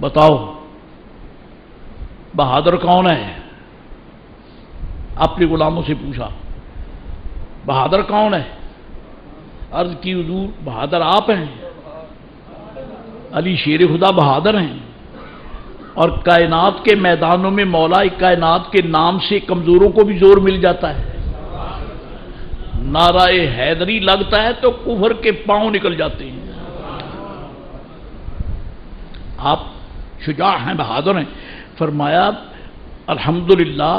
بتاؤ بہادر کون ہے؟ اپنے غلاموں سے پوچھا بہادر کون ہے؟ عرض کی حضور بہادر آپ ہیں، علی شیر خدا بہادر ہیں، اور کائنات کے میدانوں میں مولا کائنات کے نام سے کمزوروں کو بھی زور مل جاتا ہے۔ نعرہ حیدری لگتا ہے تو کفر کے پاؤں نکل جاتے ہیں۔ آپ شجاع ہیں، بہادر ہیں۔ فرمایا الحمدللہ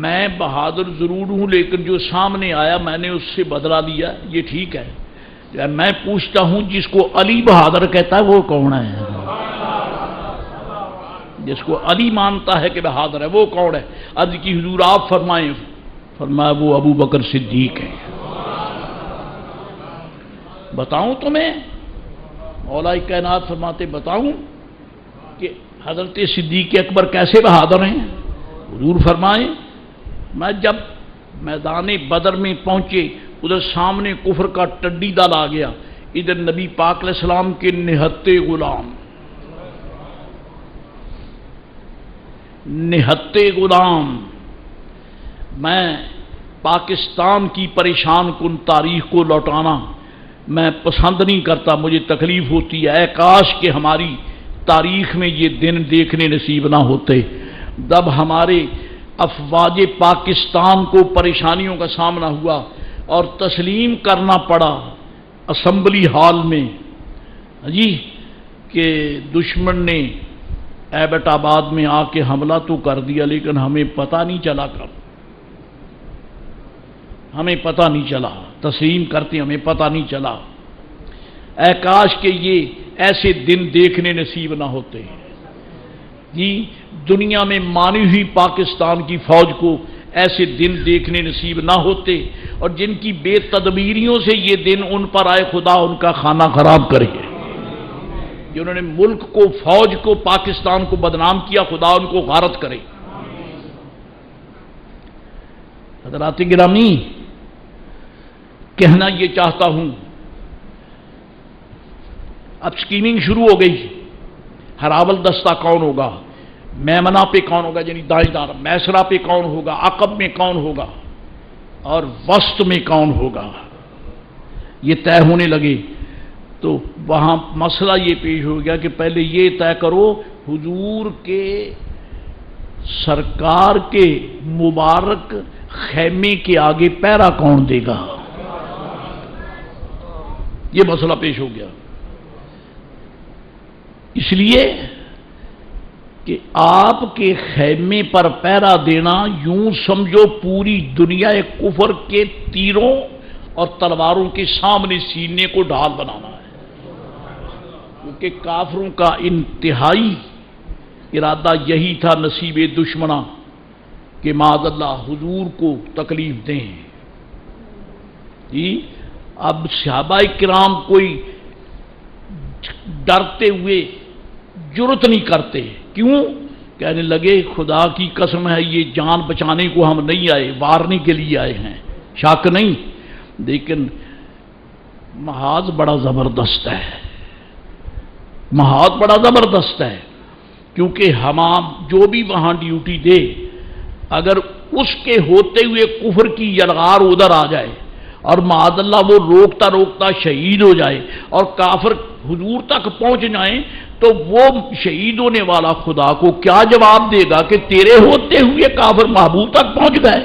میں بہادر ضرور ہوں، لیکن جو سامنے آیا میں نے اس سے بدلہ لیا، یہ ٹھیک ہے۔ میں پوچھتا ہوں جس کو علی بہادر کہتا ہے وہ کون ہے؟ جس کو علی مانتا ہے کہ بہادر ہے وہ کون ہے؟ عرض کی حضور آپ فرمائیں۔ فرمایا وہ ابو بکر صدیق ہے۔ بتاؤں تمہیں؟ مولا کائنات فرماتے بتاؤں کہ حضرت صدیق اکبر کیسے بہادر ہیں؟ حضور فرمائیں میں جب میدان بدر میں پہنچے، ادھر سامنے کفر کا ٹڈی دل آ گیا، ادھر نبی پاک علیہ السلام کے نہتے غلام، میں پاکستان کی پریشان کن تاریخ کو لوٹانا میں پسند نہیں کرتا، مجھے تکلیف ہوتی ہے۔ اے کاش کہ ہماری تاریخ میں یہ دن دیکھنے نصیب نہ ہوتے جب ہمارے افواج پاکستان کو پریشانیوں کا سامنا ہوا اور تسلیم کرنا پڑا اسمبلی ہال میں جی کہ دشمن نے ایبٹ آباد میں آ کے حملہ تو کر دیا لیکن ہمیں پتہ نہیں چلا کب، ہمیں پتہ نہیں چلا، تسلیم کرتے ہمیں پتہ نہیں چلا۔ اے کاش کہ یہ ایسے دن دیکھنے نصیب نہ ہوتے جی، دنیا میں مانی ہوئی پاکستان کی فوج کو ایسے دن دیکھنے نصیب نہ ہوتے، اور جن کی بے تدبیریوں سے یہ دن ان پر آئے خدا ان کا کھانا خراب کرے، جنہوں نے ملک کو فوج کو پاکستان کو بدنام کیا خدا ان کو غارت کرے۔ حضرات گرامی کہنا یہ چاہتا ہوں، اب سکیمنگ شروع ہو گئی، ہراول دستہ کون ہوگا، میمنہ پہ کون ہوگا یعنی دائیں طرف، میسرہ پہ کون ہوگا، عقب میں کون ہوگا اور وسط میں کون ہوگا، یہ طے ہونے لگے تو وہاں مسئلہ یہ پیش ہو گیا کہ پہلے یہ طے کرو حضور کے سرکار کے مبارک خیمے کے آگے پہرا کون دے گا، یہ مسئلہ پیش ہو گیا۔ اس لیے کہ آپ کے خیمے پر پہرا دینا یوں سمجھو پوری دنیا کفر کے تیروں اور تلواروں کے سامنے سینے کو ڈھال بنانا ہے، کیونکہ کافروں کا انتہائی ارادہ یہی تھا نصیب دشمناں کہ معاذ اللہ حضور کو تکلیف دیں جی۔ اب صحابہ کرام کوئی ڈرتے ہوئے جرت نہیں کرتے، کیوں؟ کہنے لگے خدا کی قسم ہے یہ جان بچانے کو ہم نہیں آئے، وارنے کے لیے آئے ہیں، شک نہیں، لیکن محاذ بڑا زبردست ہے، محاذ بڑا زبردست ہے، کیونکہ ہم جو بھی وہاں ڈیوٹی دے اگر اس کے ہوتے ہوئے کفر کی یلغار ادھر آ جائے اور معاذ اللہ وہ روکتا روکتا شہید ہو جائے اور کافر حضور تک پہنچ جائیں تو وہ شہید ہونے والا خدا کو کیا جواب دے گا کہ تیرے ہوتے ہوئے کافر محبوب تک پہنچ گئے؟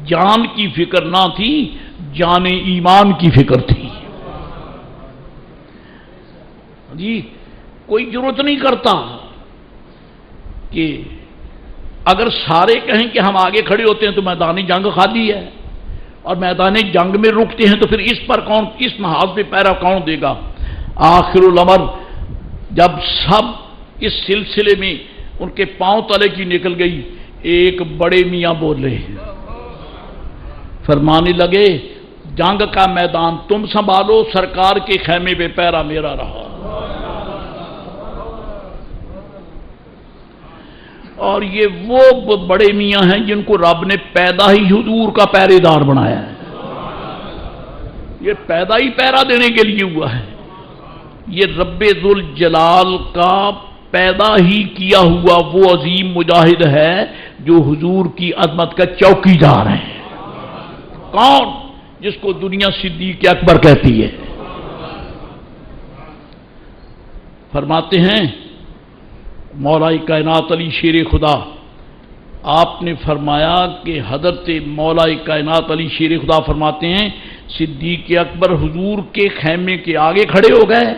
جان کی فکر نہ تھی، جان ایمان کی فکر تھی جی۔ کوئی ضرورت نہیں کرتا کہ اگر سارے کہیں کہ ہم آگے کھڑے ہوتے ہیں تو میدان جنگ خالی ہے، اور میدان جنگ میں رکتے ہیں تو پھر اس پر کون، اس محاذ پہ پیرا کون دے گا؟ آخر الامر جب سب اس سلسلے میں ان کے پاؤں تلے کی نکل گئی، ایک بڑے میاں بولے، فرمانے لگے جنگ کا میدان تم سنبھالو، سرکار کے خیمے پہ پیرا میرا رہا۔ اور یہ وہ بڑے میاں ہیں جن کو رب نے پیدا ہی حضور کا پہرے دار بنایا ہے، یہ پیدا ہی پہرا دینے کے لیے ہوا ہے، یہ رب ذوالجلال کا پیدا ہی کیا ہوا وہ عظیم مجاہد ہے جو حضور کی عظمت کا چوکیدار ہے۔ کون؟ جس کو دنیا صدیق اکبر کہتی ہے۔ فرماتے ہیں مولا کائنات علی شیر خدا، آپ نے فرمایا کہ حضرت مولا کائنات علی شیر خدا فرماتے ہیں صدیق اکبر حضور کے خیمے کے آگے کھڑے ہو گئے،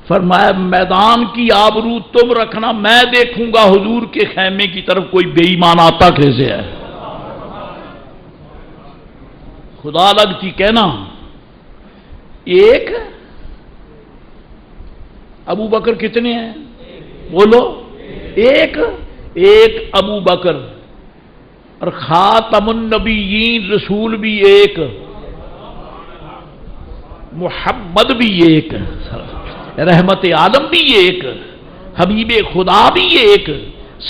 فرمایا میدان کی آبرو تم رکھنا، میں دیکھوں گا حضور کے خیمے کی طرف کوئی بے ایمان آتا کیسے ہے۔ خدا لگتی کہنا ایک ابو بکر کتنے ہیں بولو؟ ایک ابو بکر، اور خاتم النبیین رسول بھی ایک، محمد بھی ایک، رحمت عالم بھی ایک، حبیب خدا بھی ایک،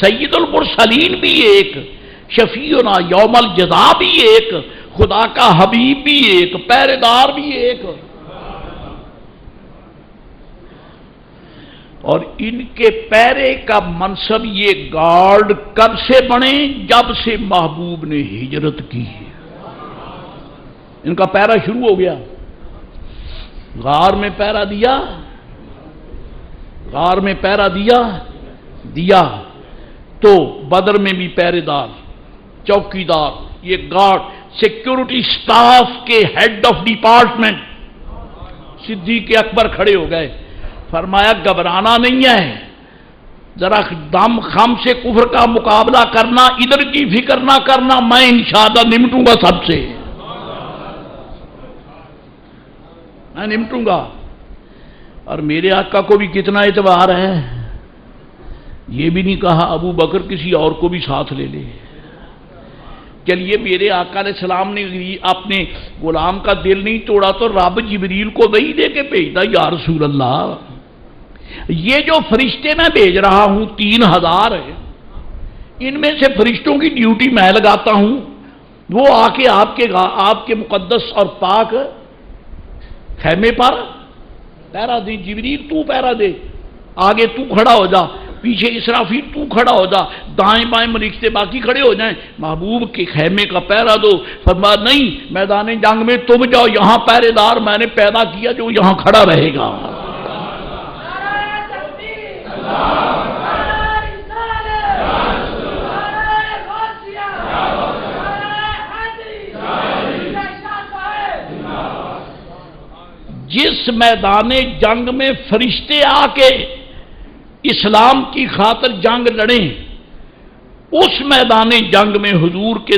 سید المرسلین بھی ایک، شفیعنا یوم الجزا بھی ایک، خدا کا حبیب بھی ایک، پہرےدار بھی ایک۔ اور ان کے پیرے کا منصب یہ گارڈ کب سے بنے؟ جب سے محبوب نے ہجرت کی، ان کا پیرا شروع ہو گیا۔ غار میں پیرا دیا، غار میں پیرا دیا تو بدر میں بھی پہرے دار، چوکیدار، یہ گارڈ، سیکیورٹی سٹاف کے ہیڈ آف ڈپارٹمنٹ صدیق اکبر کھڑے ہو گئے، فرمایا گھبرانا نہیں ہے، ذرا دم خم سے کفر کا مقابلہ کرنا، ادھر کی فکر نہ کرنا، میں انشاءاللہ نمٹوں گا سب سے، میں نمٹوں گا۔ اور میرے آقا کو بھی کتنا اعتبار ہے، یہ بھی نہیں کہا ابو بکر کسی اور کو بھی ساتھ لے لے۔ چلیے میرے آقا علیہ السلام نے اپنے غلام کا دل نہیں توڑا تو رب جبریل کو وہی دے کے بھیجتا، یا رسول اللہ یہ جو فرشتے میں بھیج رہا ہوں 3000 ہے، ان میں سے فرشتوں کی ڈیوٹی میں لگاتا ہوں، وہ آ کے آپ کے مقدس اور پاک خیمے پر پہرا دے۔ جبریل تو پہرا دے، آگے تو کھڑا ہو جا، پیچھے اسرافیل تو کھڑا ہو جا، دائیں بائیں فرشتے باقی کھڑے ہو جائیں، محبوب کے خیمے کا پہرا دو۔ فرمایا نہیں، میدان جنگ میں تم جاؤ، یہاں پہرے دار میں نے پیدا کیا جو یہاں کھڑا رہے گا۔ جس میدان جنگ میں فرشتے آ کے اسلام کی خاطر جنگ لڑیں، اس میدان جنگ میں حضور کے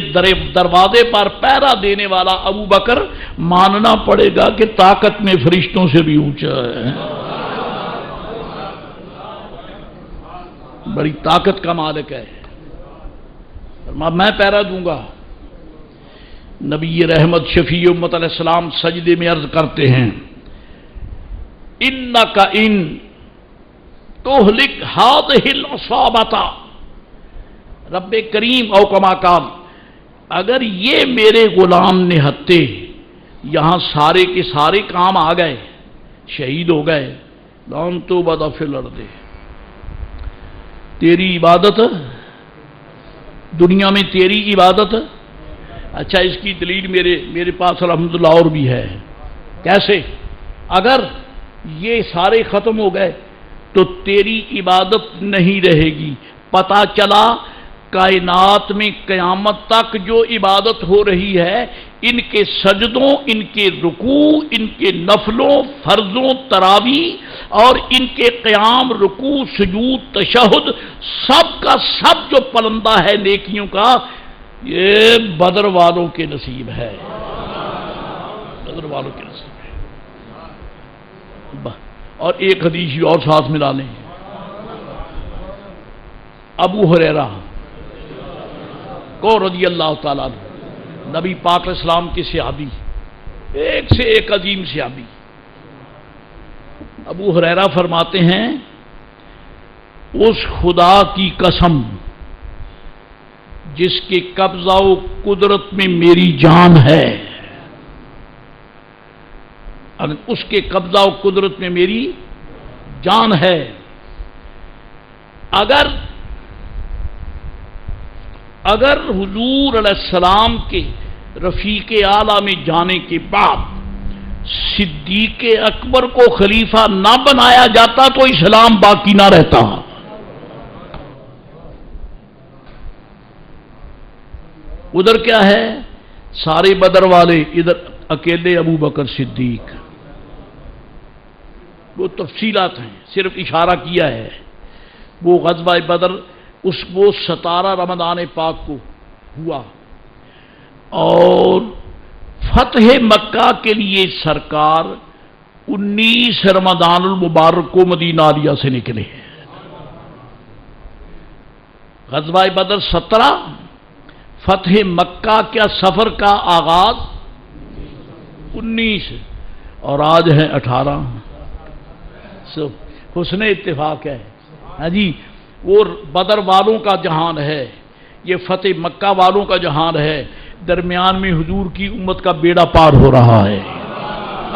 دروازے پر پہرا دینے والا ابو بکر ماننا پڑے گا کہ طاقت میں فرشتوں سے بھی اونچا ہے، بڑی طاقت کا مالک ہے۔ میں پہرا دوں گا۔ نبی رحمت شفیع امت علیہ السلام سجدے میں عرض کرتے ہیں انک ان تہلک ہذہ العصابۃ، رب کریم او کما قال، اگر یہ میرے غلام نہتے یہاں سارے کے سارے کام آ گئے، شہید ہو گئے، لان تو بدا فی الارض، تیری عبادت دنیا میں تیری عبادت۔ اچھا اس کی دلیل میرے پاس الحمدللہ اور بھی ہے۔ کیسے؟ اگر یہ سارے ختم ہو گئے تو تیری عبادت نہیں رہے گی۔ پتہ چلا کائنات میں قیامت تک جو عبادت ہو رہی ہے، ان کے سجدوں، ان کے رکوع، ان کے نفلوں، فرضوں، تراویح اور ان کے قیام، رکوع، سجود، تشہد، سب کا سب جو پلندہ ہے نیکیوں کا، یہ بدر والوں کے نصیب ہے، بدر والوں کے نصیب ہے۔ اور ایک حدیث اور ساتھ ملا لیں، ابو ہریرہ کو رضی اللہ تعالیٰ عنہ، نبی پاک علیہ السلام کے صحابی، ایک سے ایک عظیم صحابی، ابو ہریرہ فرماتے ہیں اس خدا کی قسم جس کے قبضہ و قدرت میں میری جان ہے، اس کے قبضہ و قدرت میں میری جان ہے. اگر حضور علیہ السلام کے رفیق اعلیٰ میں جانے کے بعد صدیق اکبر کو خلیفہ نہ بنایا جاتا تو اسلام باقی نہ رہتا. ادھر کیا ہے؟ سارے بدر والے، ادھر اکیلے ابو بکر صدیق. وہ تفصیلات ہیں، صرف اشارہ کیا ہے. وہ غزوہ بدر وہ 17 رمضان پاک کو ہوا، اور فتح مکہ کے لیے سرکار 19 رمضان المبارک کو مدینہ عالیہ سے نکلے. غزوہ بدر 17، فتح مکہ کیا سفر کا آغاز 19، اور آج ہے 18. حسن اتفاق ہے. ہاں جی، وہ بدر والوں کا جہان ہے، یہ فتح مکہ والوں کا جہان ہے. درمیان میں حضور کی امت کا بیڑا پار ہو رہا ہے.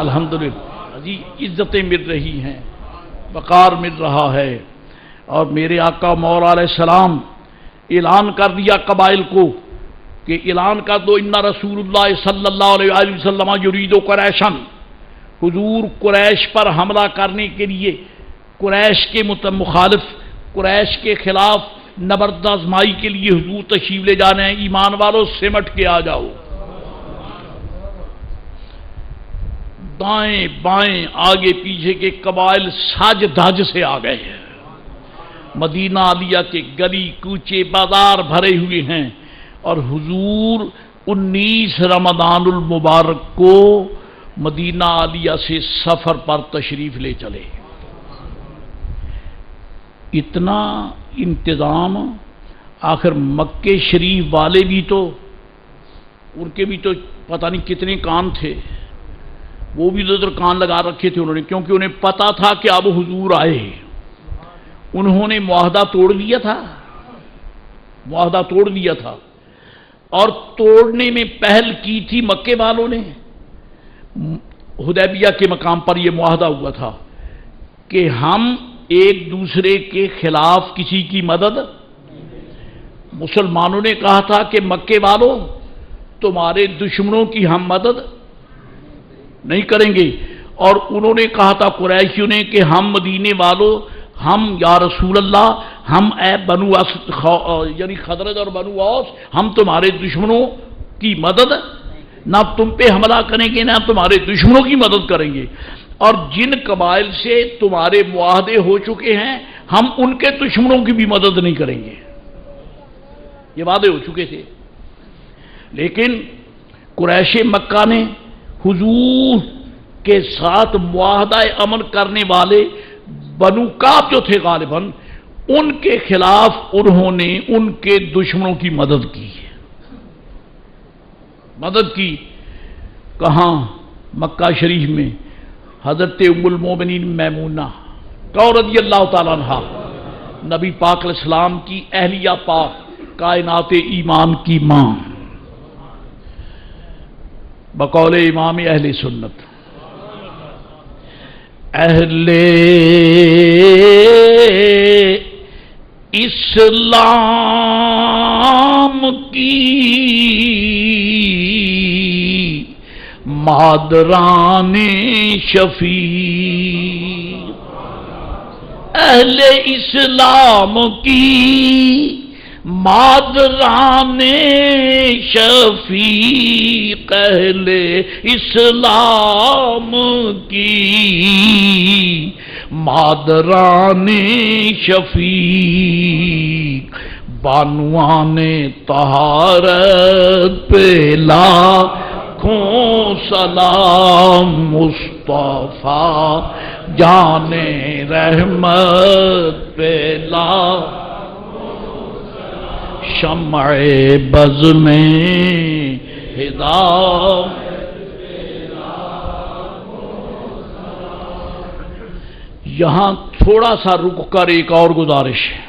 الحمدللہ جی، عزتیں مل رہی ہیں، وقار مل رہا ہے. اور میرے آقا مولا علیہ السلام اعلان کر دیا قبائل کو کہ اعلان کر دو ان رسول اللہ صلی اللہ علیہ وسلم یرید قریشن. حضور قریش پر حملہ کرنے کے لیے قریش کے مخالف، قریش کے خلاف نبرد آزمائی کے لیے حضور تشریف لے جانے ہیں. ایمان والوں سمٹ کے آ جاؤ. دائیں بائیں آگے پیچھے کے قبائل ساج دھاج سے آ گئے ہیں. مدینہ عالیہ کے گلی کوچے بازار بھرے ہوئے ہیں، اور حضور 19 رمضان المبارک کو مدینہ عالیہ سے سفر پر تشریف لے چلے. اتنا انتظام، آخر مکے شریف والے بھی تو، ان کے بھی تو پتہ نہیں کتنے کان تھے، وہ بھی ادھر کان لگا رکھے تھے انہوں نے، کیونکہ انہیں پتا تھا کہ اب حضور آئے. انہوں نے معاہدہ توڑ لیا تھا، معاہدہ توڑ لیا تھا، اور توڑنے میں پہل کی تھی مکے والوں نے. حدیبیہ کے مقام پر یہ معاہدہ ہوا تھا کہ ہم ایک دوسرے کے خلاف کسی کی مدد. مسلمانوں نے کہا تھا کہ مکے والوں تمہارے دشمنوں کی ہم مدد نہیں کریں گے، اور انہوں نے کہا تھا قریشیوں نے کہ ہم مدینے والوں، ہم یا رسول اللہ، ہم اے بنو یعنی خزرج اور بنو اوس، ہم تمہارے دشمنوں کی مدد، نہ تم پہ حملہ کریں گے نہ تمہارے دشمنوں کی مدد کریں گے، اور جن قبائل سے تمہارے معاہدے ہو چکے ہیں ہم ان کے دشمنوں کی بھی مدد نہیں کریں گے. یہ وعدے ہو چکے تھے. لیکن قریش مکہ نے حضور کے ساتھ معاہدہ امن کرنے والے بنو کعب جو تھے غالباً، ان کے خلاف انہوں نے ان کے دشمنوں کی مدد کی. مدد کی کہاں؟ مکہ شریف میں حضرت ام المومنین میمونہ رضی اللہ تعالیٰ عنہا، نبی پاک علیہ السلام کی اہلیہ پاک، کائنات ایمان کی ماں، بقول امام اہل سنت، اہل اسلام کی مادران شفیع، اہل اسلام کی مادران شفیع، اہل اسلام کی مادران شفیع، بانوان طہارت پہ لاکھوں سلام، مصطفیٰ جان رحمت پہ لاکھوں سلام، شمع بز میں ہدایت. یہاں تھوڑا سا رک کر ایک اور گزارش ہے.